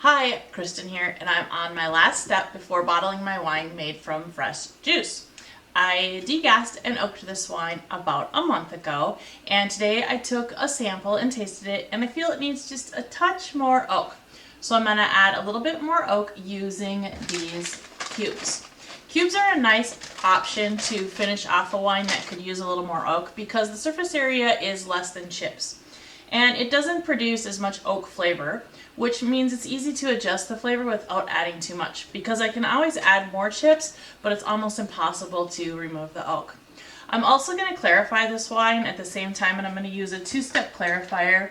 Hi, Kristen here, and I'm on my last step before bottling my wine made from fresh juice. I degassed and oaked this wine about a month ago, and today I took a sample and tasted it, and I feel it needs just a touch more oak. So I'm going to add a little bit more oak using these cubes. Cubes are a nice option to finish off a wine that could use a little more oak because the surface area is less than chips. And it doesn't produce as much oak flavor, which means it's easy to adjust the flavor without adding too much because I can always add more chips, but it's almost impossible to remove the oak. I'm also going to clarify this wine at the same time, and I'm going to use a two-step clarifier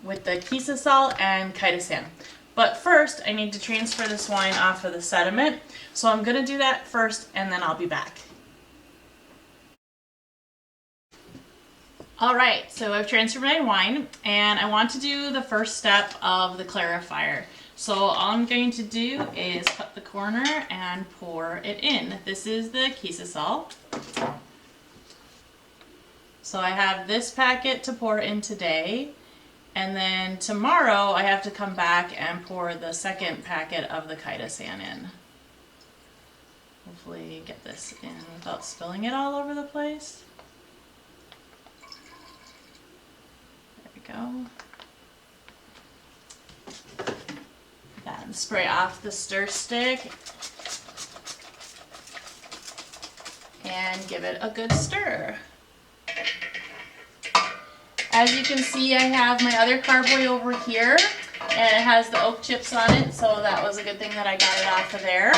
with the Kiesersaal and Kaisersaal. But first, I need to transfer this wine off of the sediment, so I'm going to do that first and then I'll be back. Alright, so I've transferred my wine and I want to do the first step of the clarifier. So all I'm going to do is cut the corner and pour it in. This is the Kiesersaal. So I have this packet to pour in today, and then tomorrow I have to come back and pour the second packet of the Kaisersaal in. Hopefully get this in without spilling it all over the place. Go. Then spray off the stir stick and give it a good stir. As you can see, I have my other carboy over here and it has the oak chips on it, so that was a good thing that I got it off of there.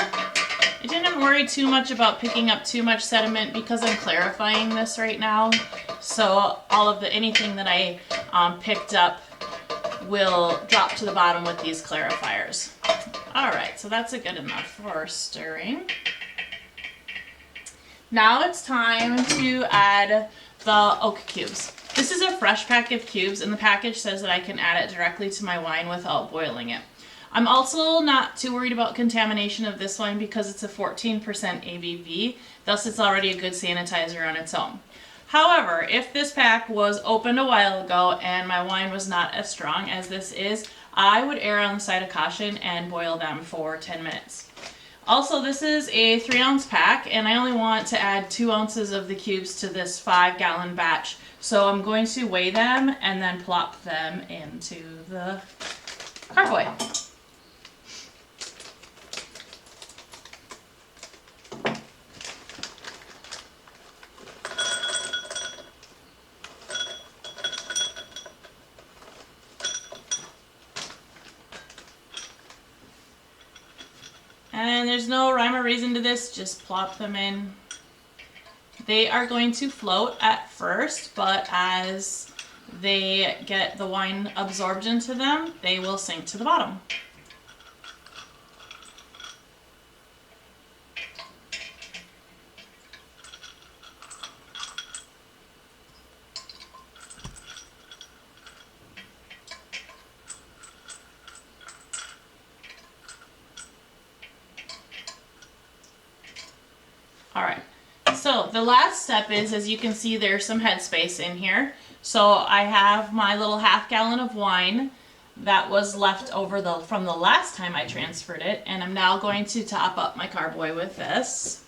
I didn't worry too much about picking up too much sediment because I'm clarifying this right now. So all of anything that I picked up will drop to the bottom with these clarifiers. Alright, so that's good enough for stirring. Now it's time to add the oak cubes. This is a fresh pack of cubes, and the package says that I can add it directly to my wine without boiling it. I'm also not too worried about contamination of this wine because it's a 14% ABV, thus it's already a good sanitizer on its own. However, if this pack was opened a while ago and my wine was not as strong as this is, I would err on the side of caution and boil them for 10 minutes. Also, this is a 3-ounce pack, and I only want to add 2 ounces of the cubes to this 5-gallon batch. So I'm going to weigh them and then plop them into the carboy. And there's no rhyme or reason to this, just plop them in. They are going to float at first, but as they get the wine absorbed into them, they will sink to the bottom. Alright, so the last step is, as you can see, there's some headspace in here. So I have my little 1/2 gallon of wine that was left over from the last time I transferred it, and I'm now going to top up my carboy with this.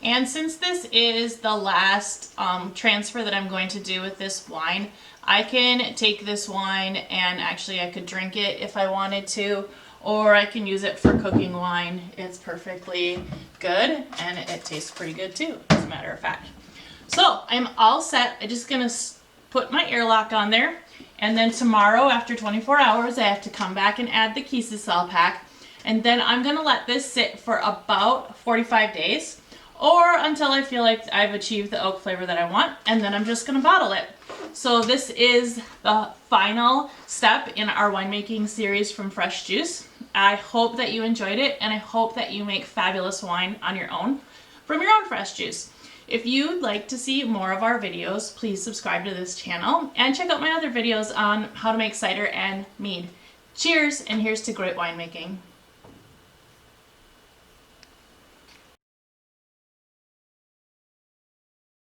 And since this is the last transfer that I'm going to do with this wine, I can take this wine and actually I could drink it if I wanted to, or I can use it for cooking wine. It's perfectly good and it tastes pretty good too, as a matter of fact. So I'm all set. I'm just going to put my airlock on there, and then tomorrow after 24 hours I have to come back and add the Kiesersaal pack, and then I'm going to let this sit for about 45 days. Or until I feel like I've achieved the oak flavor that I want, and then I'm just going to bottle it. So this is the final step in our winemaking series from Fresh Juice. I hope that you enjoyed it, and I hope that you make fabulous wine on your own from your own fresh juice. If you'd like to see more of our videos, please subscribe to this channel and check out my other videos on how to make cider and mead. Cheers, and here's to great winemaking.